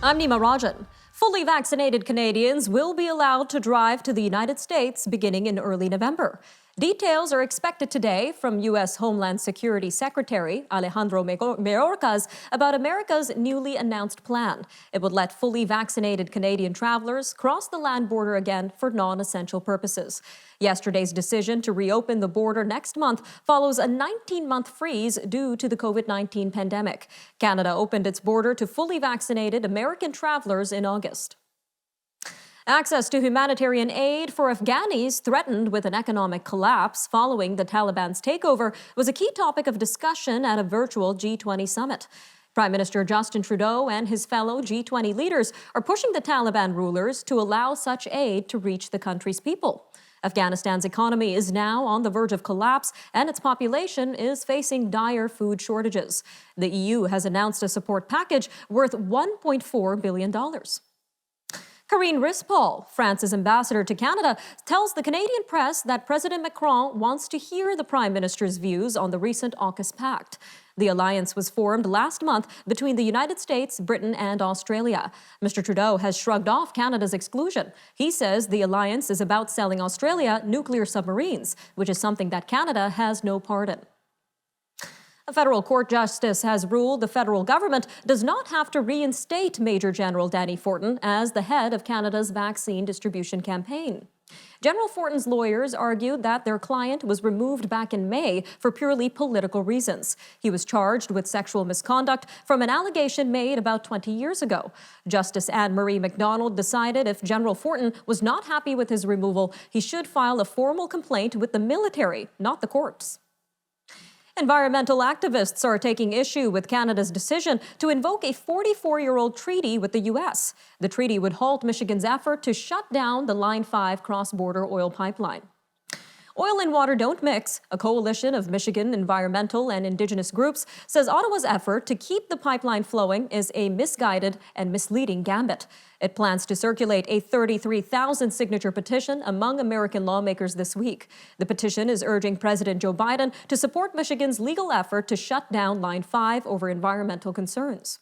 I'm Nima Rajan. Fully vaccinated Canadians will be allowed to drive to the United States beginning in early November. Details are expected today from U.S. Homeland Security Secretary Alejandro Mayorkas about America's newly announced plan. It would let fully vaccinated Canadian travelers cross the land border again for non-essential purposes. Yesterday's decision to reopen the border next month follows a 19-month freeze due to the COVID-19 pandemic. Canada opened its border to fully vaccinated American travelers in August. Access to humanitarian aid for Afghans threatened with an economic collapse following the Taliban's takeover was a key topic of discussion at a virtual G20 summit. Prime Minister Justin Trudeau and his fellow G20 leaders are pushing the Taliban rulers to allow such aid to reach the country's people. Afghanistan's economy is now on the verge of collapse, and its population is facing dire food shortages. The EU has announced a support package worth $1.4 billion. Karine Rispol, France's ambassador to Canada, tells the Canadian press that President Macron wants to hear the Prime Minister's views on the recent AUKUS pact. The alliance was formed last month between the United States, Britain, and Australia. Mr. Trudeau has shrugged off Canada's exclusion. He says the alliance is about selling Australia nuclear submarines, which is something that Canada has no part in. A federal court justice has ruled the federal government does not have to reinstate Major General Danny Forten as the head of Canada's vaccine distribution campaign. General Forten's lawyers argued that their client was removed back in May for purely political reasons. He was charged with sexual misconduct from an allegation made about 20 years ago. Justice Anne-Marie MacDonald decided if General Forten was not happy with his removal, he should file a formal complaint with the military, not the courts. Environmental activists are taking issue with Canada's decision to invoke a 44-year-old treaty with the U.S. The treaty would halt Michigan's effort to shut down the Line 5 cross-border oil pipeline. Oil and Water Don't Mix, a coalition of Michigan environmental and Indigenous groups, says Ottawa's effort to keep the pipeline flowing is a misguided and misleading gambit. It plans to circulate a 33,000-signature petition among American lawmakers this week. The petition is urging President Joe Biden to support Michigan's legal effort to shut down Line 5 over environmental concerns.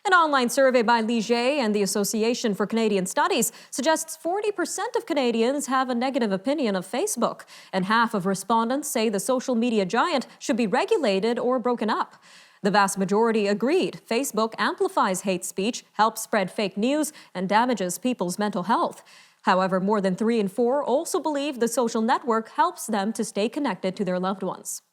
An online survey by Leger and the Association for Canadian Studies suggests 40% of Canadians have a negative opinion of Facebook, and half of respondents say the social media giant should be regulated or broken up. The vast majority agreed Facebook amplifies hate speech, helps spread fake news, and damages people's mental health. However, more than 3 in 4 also believe the social network helps them to stay connected to their loved ones.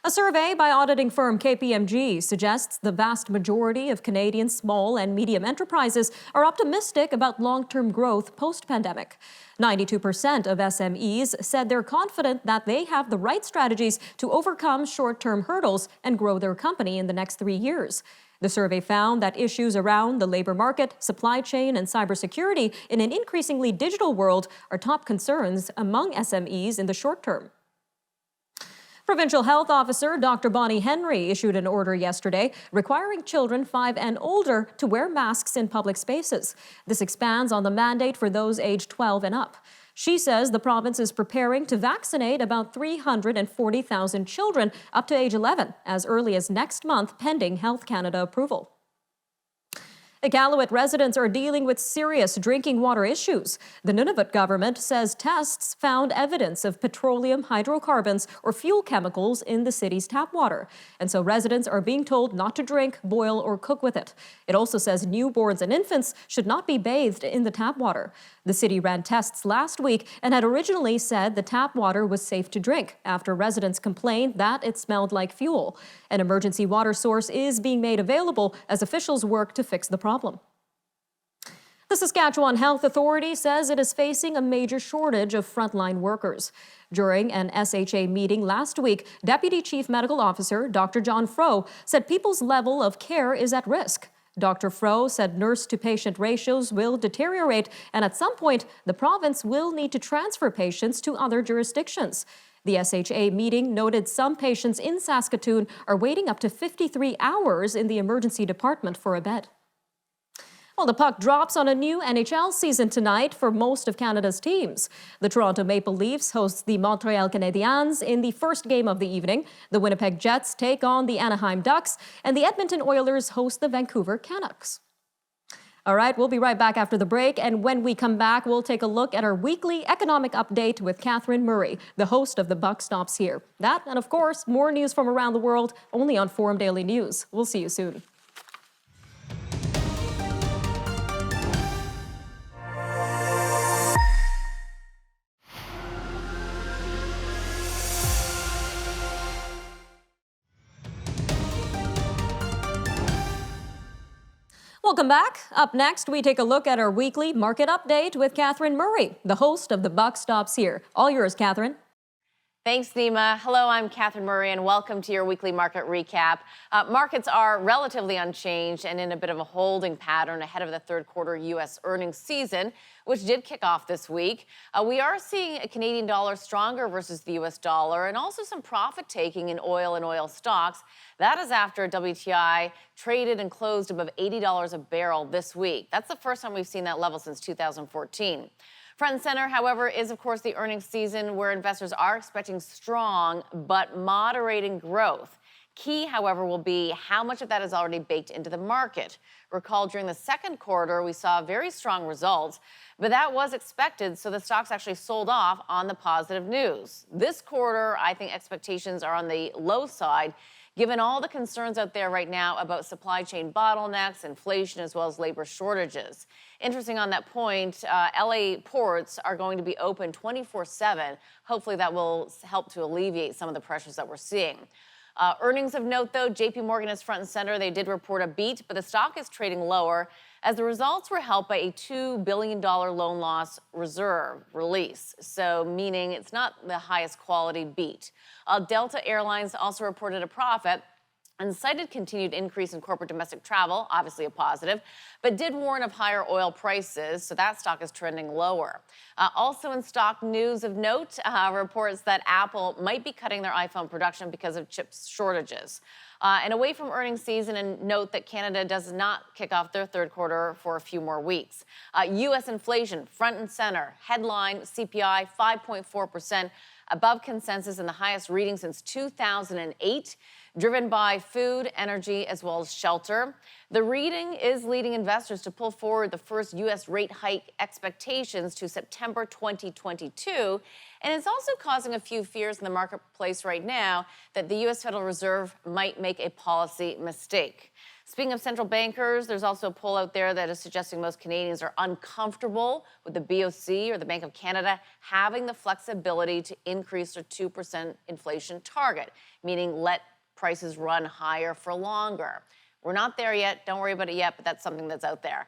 A survey by auditing firm KPMG suggests the vast majority of Canadian small and medium enterprises are optimistic about long-term growth post-pandemic. 92% of SMEs said they're confident that they have the right strategies to overcome short-term hurdles and grow their company in the next 3 years. The survey found that issues around the labor market, supply chain, and cybersecurity in an increasingly digital world are top concerns among SMEs in the short term. Provincial Health Officer Dr. Bonnie Henry issued an order yesterday requiring children 5 and older to wear masks in public spaces. This expands on the mandate for those aged 12 and up. She says the province is preparing to vaccinate about 340,000 children up to age 11 as early as next month, pending Health Canada approval. Iqaluit residents are dealing with serious drinking water issues. The Nunavut government says tests found evidence of petroleum, hydrocarbons, or fuel chemicals in the city's tap water. And so residents are being told not to drink, boil, or cook with it. It also says newborns and infants should not be bathed in the tap water. The city ran tests last week and had originally said the tap water was safe to drink after residents complained that it smelled like fuel. An emergency water source is being made available as officials work to fix the problem. The Saskatchewan Health Authority says it is facing a major shortage of frontline workers. During an SHA meeting last week, Deputy Chief Medical Officer Dr. John Froh said people's level of care is at risk. Dr. Froh said nurse-to-patient ratios will deteriorate, and at some point, the province will need to transfer patients to other jurisdictions. The SHA meeting noted some patients in Saskatoon are waiting up to 53 hours in the emergency department for a bed. Well, the puck drops on a new NHL season tonight for most of Canada's teams. The Toronto Maple Leafs host the Montreal Canadiens in the first game of the evening. The Winnipeg Jets take on the Anaheim Ducks, and the Edmonton Oilers host the Vancouver Canucks. All right, we'll be right back after the break, and when we come back, we'll take a look at our weekly economic update with Catherine Murray, the host of The Buck Stops Here. That, and of course, more news from around the world, only on Forum Daily News. We'll see you soon. Welcome back. Up next, we take a look at our weekly market update with Catherine Murray, the host of The Buck Stops Here. All yours, Catherine. Thanks, Nima. Hello, I'm Catherine Murray, and welcome to your weekly market recap. Markets are relatively unchanged and in a bit of a holding pattern ahead of the third quarter U.S. earnings season, which did kick off this week. We are seeing a Canadian dollar stronger versus the U.S. dollar, and also some profit taking in oil and oil stocks. That is after WTI traded and closed above $80 a barrel this week. That's the first time we've seen that level since 2014. Front and center, however, is, of course, the earnings season where investors are expecting strong but moderating growth. Key, however, will be how much of that is already baked into the market. Recall during the second quarter, we saw very strong results, but that was expected, so the stocks actually sold off on the positive news. This quarter, I think expectations are on the low side, given all the concerns out there right now about supply chain bottlenecks, inflation, as well as labor shortages. Interesting on that point, LA ports are going to be open 24/7. Hopefully that will help to alleviate some of the pressures that we're seeing. Earnings of note, though, JP Morgan is front and center. They did report a beat, but the stock is trading lower as the results were helped by a $2 billion loan loss reserve release. So meaning it's not the highest quality beat. Delta Airlines also reported a profit and cited continued increase in corporate domestic travel, obviously a positive, but did warn of higher oil prices, so that stock is trending lower. Also in stock news of note, reports that Apple might be cutting their iPhone production because of chip shortages. And away from earnings season, and note that Canada does not kick off their third quarter for a few more weeks. U.S. inflation, front and center. Headline CPI, 5.4%, above consensus and the highest reading since 2008. Driven by food, energy, as well as shelter. The reading is leading investors to pull forward the first U.S. rate hike expectations to September 2022, and it's also causing a few fears in the marketplace right now that the U.S. Federal Reserve might make a policy mistake. Speaking of central bankers, there's also a poll out there that is suggesting most Canadians are uncomfortable with the BOC or the Bank of Canada having the flexibility to increase their 2% inflation target, meaning let prices run higher for longer. We're not there yet. Don't worry about it yet, but that's something that's out there.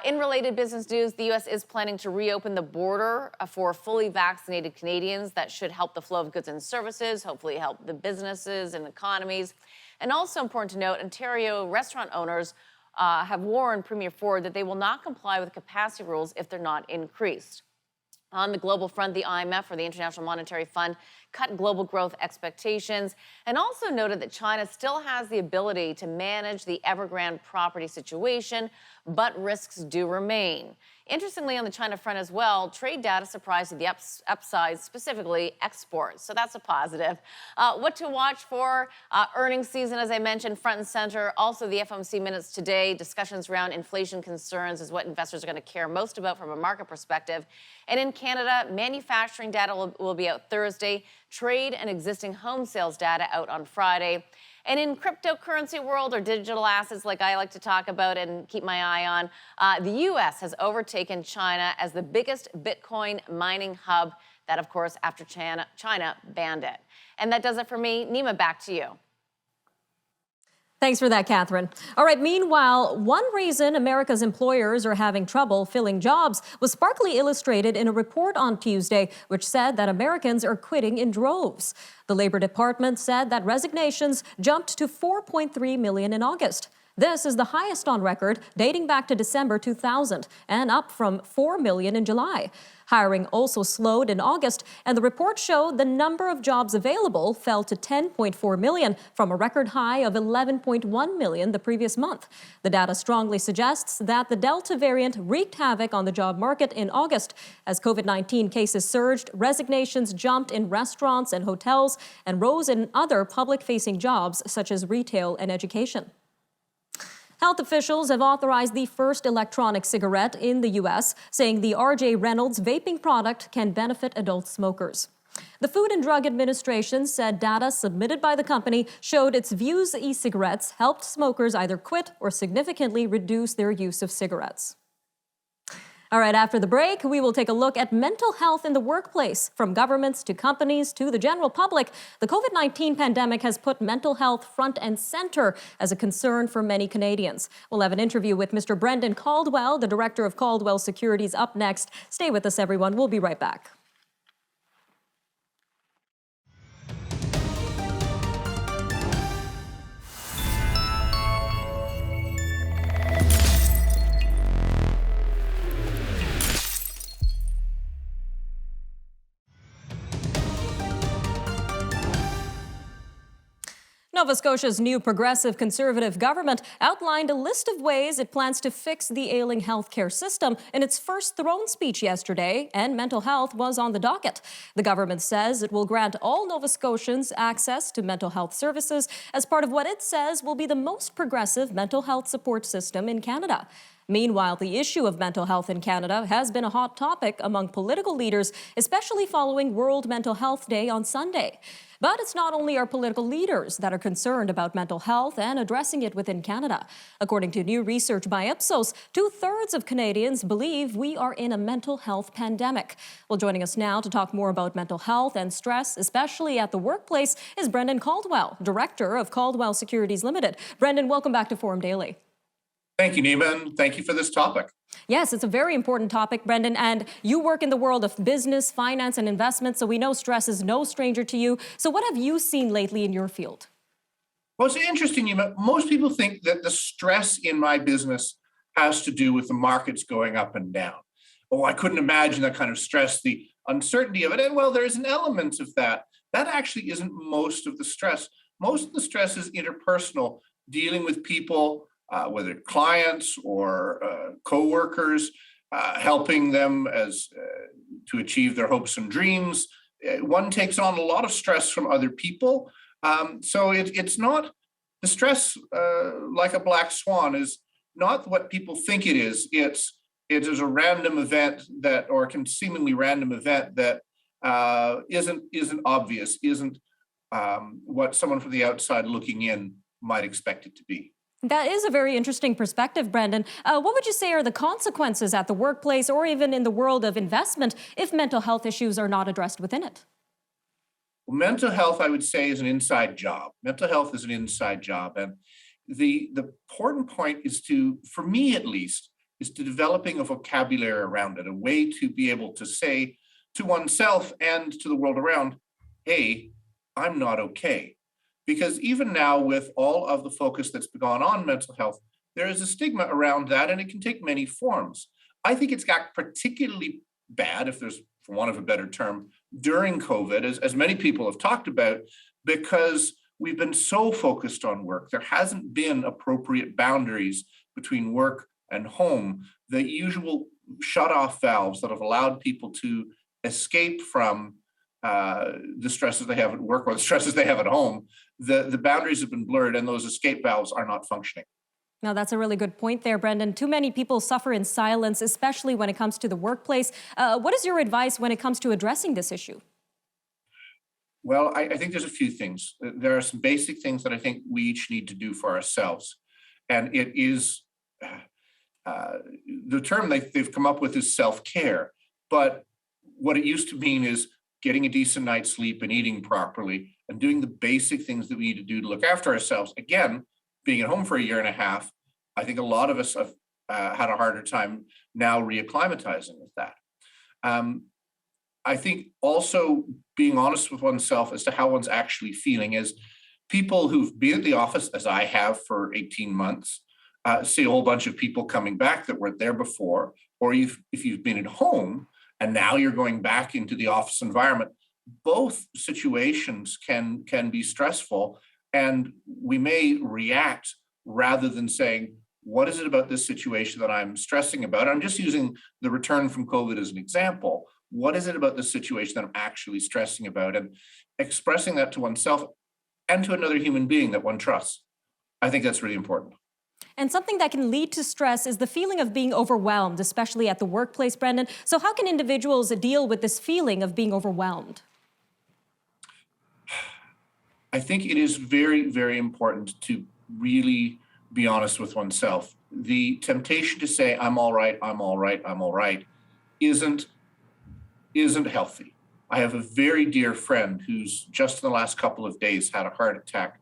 In related business news, the U.S. is planning to reopen the border for fully vaccinated Canadians. That should help the flow of goods and services, hopefully help the businesses and economies. And also important to note, Ontario restaurant owners have warned Premier Ford that they will not comply with capacity rules if they're not increased. On the global front, the IMF, or the International Monetary Fund, cut global growth expectations and also noted that China still has the ability to manage the Evergrande property situation, but risks do remain. Interestingly, on the China front as well, trade data surprised to the upside, specifically exports. So that's a positive. What to watch for? Earnings season, as I mentioned, front and center. Also, the FOMC minutes today, discussions around inflation concerns is what investors are going to care most about from a market perspective. And in Canada, manufacturing data will be out Thursday. Trade and existing home sales data out on Friday. And in cryptocurrency world, or digital assets like I like to talk about and keep my eye on, the U.S. has overtaken China as the biggest Bitcoin mining hub. That, of course, after China banned it. And that does it for me. Nima, back to you. Thanks for that, Catherine. All right, meanwhile, one reason America's employers are having trouble filling jobs was sparkly illustrated in a report on Tuesday, which said that Americans are quitting in droves. The Labor Department said that resignations jumped to 4.3 million in August. This is the highest on record, dating back to December 2000, and up from 4 million in July. Hiring also slowed in August, and the report showed the number of jobs available fell to 10.4 million from a record high of 11.1 million the previous month. The data strongly suggests that the Delta variant wreaked havoc on the job market in August. As COVID-19 cases surged, resignations jumped in restaurants and hotels and rose in other public-facing jobs such as retail and education. Health officials have authorized the first electronic cigarette in the U.S., saying the R.J. Reynolds vaping product can benefit adult smokers. The Food and Drug Administration said data submitted by the company showed its Vuse e-cigarettes helped smokers either quit or significantly reduce their use of cigarettes. All right, after the break, we will take a look at mental health in the workplace. From governments to companies to the general public, the COVID-19 pandemic has put mental health front and center as a concern for many Canadians. We'll have an interview with Mr. Brendan Caldwell, the director of Caldwell Securities, up next. Stay with us, everyone. We'll be right back. Nova Scotia's new progressive conservative government outlined a list of ways it plans to fix the ailing healthcare system in its first throne speech yesterday, and mental health was on the docket. The government says it will grant all Nova Scotians access to mental health services as part of what it says will be the most progressive mental health support system in Canada. Meanwhile, the issue of mental health in Canada has been a hot topic among political leaders, especially following World Mental Health Day on Sunday. But it's not only our political leaders that are concerned about mental health and addressing it within Canada. According to new research by Ipsos, 2/3 of Canadians believe we are in a mental health pandemic. Well, joining us now to talk more about mental health and stress, especially at the workplace, is Brendan Caldwell, director of Caldwell Securities Limited. Brendan, welcome back to Forum Daily. Thank you, Nima, and thank you for this topic. Yes, it's a very important topic, Brendan, and you work in the world of business, finance, and investment, so we know stress is no stranger to you. So what have you seen lately in your field? Well, it's interesting, Nima. Most people think that the stress in my business has to do with the markets going up and down. Oh, I couldn't imagine that kind of stress, the uncertainty of it. And well, there is an element of that. That actually isn't most of the stress. Most of the stress is interpersonal, dealing with people, whether clients or co-workers, helping them to achieve their hopes and dreams. One takes on a lot of stress from other people. So it's not, the stress, like a black swan, is not what people think it is. It is a random event that, or a seemingly random event that isn't obvious, isn't what someone from the outside looking in might expect it to be. That is a very interesting perspective, Brendan. What would you say are the consequences at the workplace or even in the world of investment if mental health issues are not addressed within it? Well, mental health, I would say, is an inside job. Mental health is an inside job. And the important point is to, for me at least, is to developing a vocabulary around it, a way to be able to say to oneself and to the world around, hey, I'm not okay. Because even now, with all of the focus that's gone on mental health, there is a stigma around that, and it can take many forms. I think it's got particularly bad, if there's, for want of a better term, during COVID, as many people have talked about, because we've been so focused on work. There hasn't been appropriate boundaries between work and home, the usual shut-off valves that have allowed people to escape from the stresses they have at work or the stresses they have at home. The boundaries have been blurred and those escape valves are not functioning. Now, that's a really good point there, Brendan. Too many people suffer in silence, especially when it comes to the workplace. What is your advice when it comes to addressing this issue? Well, I think there's a few things. There are some basic things that I think we each need to do for ourselves. And it is, the term they've come up with is self-care. But what it used to mean is getting a decent night's sleep and eating properly and doing the basic things that we need to do to look after ourselves. Again, being at home for a year and a half, I think a lot of us have had a harder time now reacclimatizing with that. I think also being honest with oneself as to how one's actually feeling. As people who've been at the office, as I have for 18 months, see a whole bunch of people coming back that weren't there before, or if you've been at home and now you're going back into the office environment. Both situations can be stressful, and we may react rather than saying, what is it about this situation that I'm stressing about? I'm just using the return from COVID as an example. What is it about this situation that I'm actually stressing about? And expressing that to oneself and to another human being that one trusts. I think that's really important. And something that can lead to stress is the feeling of being overwhelmed, especially at the workplace, Brendan. So how can individuals deal with this feeling of being overwhelmed? I think it is very, very important to really be honest with oneself. The temptation to say, I'm all right, I'm all right, I'm all right, isn't healthy. I have a very dear friend who's just in the last couple of days had a heart attack,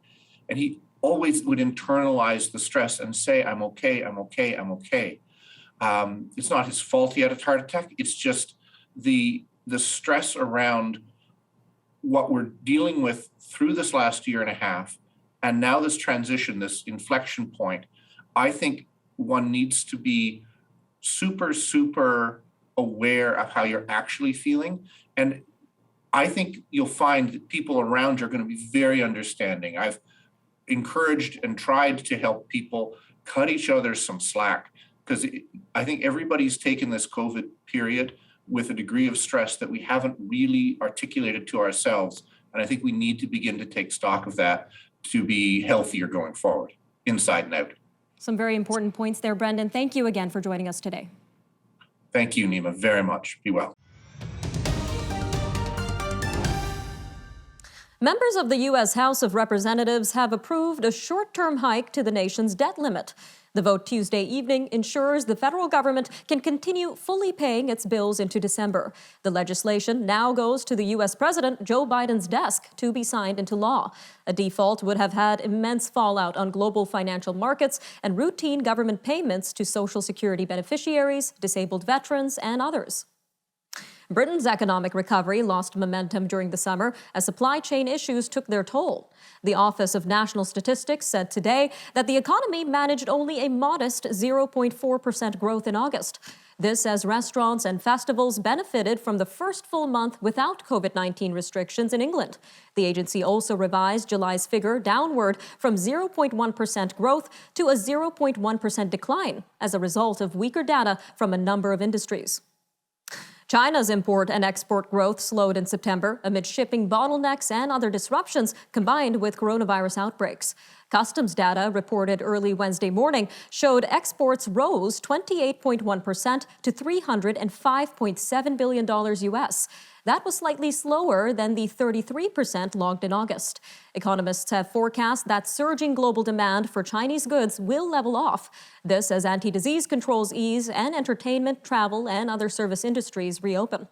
and he always would internalize the stress and say, I'm okay, I'm okay, I'm okay. It's not his fault he had a heart attack. It's just the stress around what we're dealing with through this last year and a half, and now this transition, this inflection point. I think one needs to be super, super aware of how you're actually feeling. And I think you'll find that people around you are going to be very understanding. I've encouraged and tried to help people cut each other some slack, because I think everybody's taken this COVID period with a degree of stress that we haven't really articulated to ourselves. And I think we need to begin to take stock of that to be healthier going forward, inside and out. Some very important points there, Brendan. Thank you again for joining us today. Thank you, Nima, very much. Be well. Members of the U.S. House of Representatives have approved a short-term hike to the nation's debt limit. The vote Tuesday evening ensures the federal government can continue fully paying its bills into December. The legislation now goes to the U.S. President Joe Biden's desk to be signed into law. A default would have had immense fallout on global financial markets and routine government payments to Social Security beneficiaries, disabled veterans, and others. Britain's economic recovery lost momentum during the summer as supply chain issues took their toll. The Office of National Statistics said today that the economy managed only a modest 0.4% growth in August. This as restaurants and festivals benefited from the first full month without COVID-19 restrictions in England. The agency also revised July's figure downward from 0.1% growth to a 0.1% decline as a result of weaker data from a number of industries. China's import and export growth slowed in September amid shipping bottlenecks and other disruptions combined with coronavirus outbreaks. Customs data reported early Wednesday morning showed exports rose 28.1% to $305.7 billion U.S. That was slightly slower than the 33% logged in August. Economists have forecast that surging global demand for Chinese goods will level off. This as anti-disease controls ease and entertainment, travel, and other service industries reopen.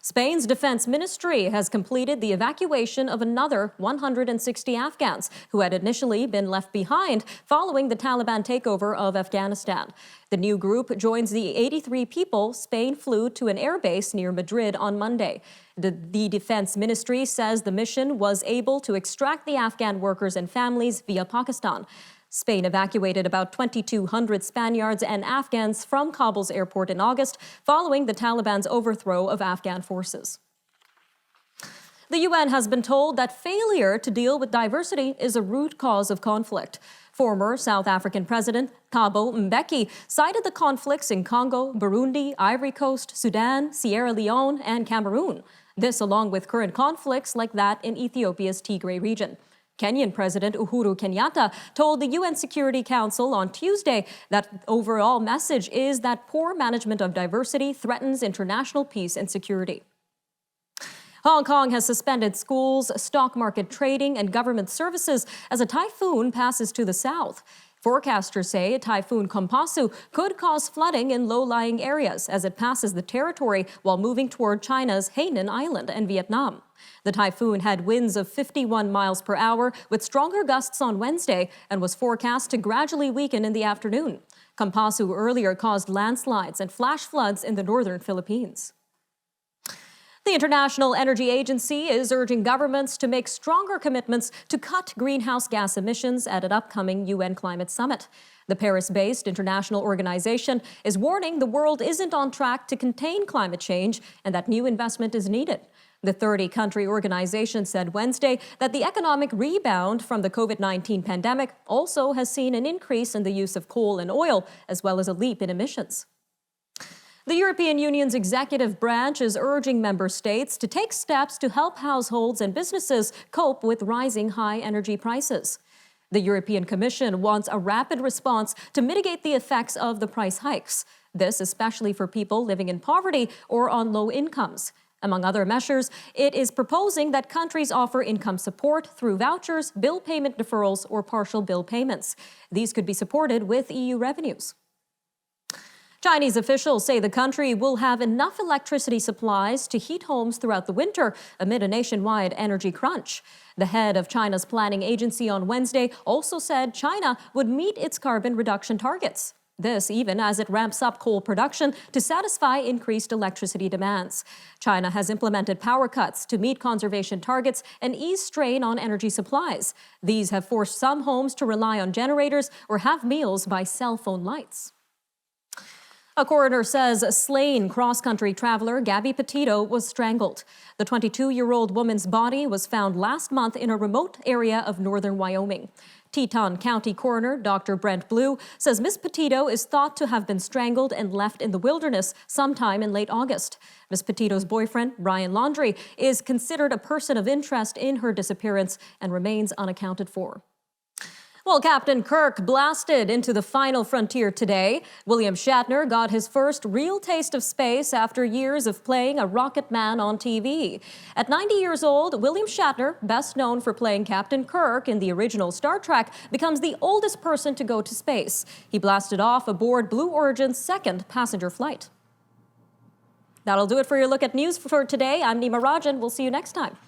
Spain's defense ministry has completed the evacuation of another 160 Afghans who had initially been left behind following the Taliban takeover of Afghanistan. The new group joins the 83 people Spain flew to an airbase near Madrid on Monday. The defense ministry says the mission was able to extract the Afghan workers and families via Pakistan. Spain evacuated about 2,200 Spaniards and Afghans from Kabul's airport in August, following the Taliban's overthrow of Afghan forces. The UN has been told that failure to deal with diversity is a root cause of conflict. Former South African President Thabo Mbeki cited the conflicts in Congo, Burundi, Ivory Coast, Sudan, Sierra Leone, and Cameroon. This along with current conflicts like that in Ethiopia's Tigray region. Kenyan President Uhuru Kenyatta told the UN Security Council on Tuesday that the overall message is that poor management of diversity threatens international peace and security. Hong Kong has suspended schools, stock market trading, and government services as a typhoon passes to the south. Forecasters say Typhoon Kompasu could cause flooding in low-lying areas as it passes the territory while moving toward China's Hainan Island and Vietnam. The typhoon had winds of 51 miles per hour with stronger gusts on Wednesday and was forecast to gradually weaken in the afternoon. Kompasu earlier caused landslides and flash floods in the northern Philippines. The International Energy Agency is urging governments to make stronger commitments to cut greenhouse gas emissions at an upcoming UN climate summit. The Paris-based international organization is warning the world isn't on track to contain climate change and that new investment is needed. The 30-country organization said Wednesday that the economic rebound from the COVID-19 pandemic also has seen an increase in the use of coal and oil, as well as a leap in emissions. The European Union's executive branch is urging member states to take steps to help households and businesses cope with rising high energy prices. The European Commission wants a rapid response to mitigate the effects of the price hikes. This especially for people living in poverty or on low incomes. Among other measures, it is proposing that countries offer income support through vouchers, bill payment deferrals, or partial bill payments. These could be supported with EU revenues. Chinese officials say the country will have enough electricity supplies to heat homes throughout the winter amid a nationwide energy crunch. The head of China's planning agency on Wednesday also said China would meet its carbon reduction targets. This even as it ramps up coal production to satisfy increased electricity demands. China has implemented power cuts to meet conservation targets and ease strain on energy supplies. These have forced some homes to rely on generators or have meals by cell phone lights. A coroner says slain cross-country traveler Gabby Petito was strangled. The 22-year-old woman's body was found last month in a remote area of northern Wyoming. Teton County Coroner Dr. Brent Blue says Miss Petito is thought to have been strangled and left in the wilderness sometime in late August. Miss Petito's boyfriend, Ryan Laundrie, is considered a person of interest in her disappearance and remains unaccounted for. Well, Captain Kirk blasted into the final frontier today. William Shatner got his first real taste of space after years of playing a rocket man on TV. At 90 years old, William Shatner, best known for playing Captain Kirk in the original Star Trek, becomes the oldest person to go to space. He blasted off aboard Blue Origin's second passenger flight. That'll do it for your look at news for today. I'm Nima Rajan. We'll see you next time.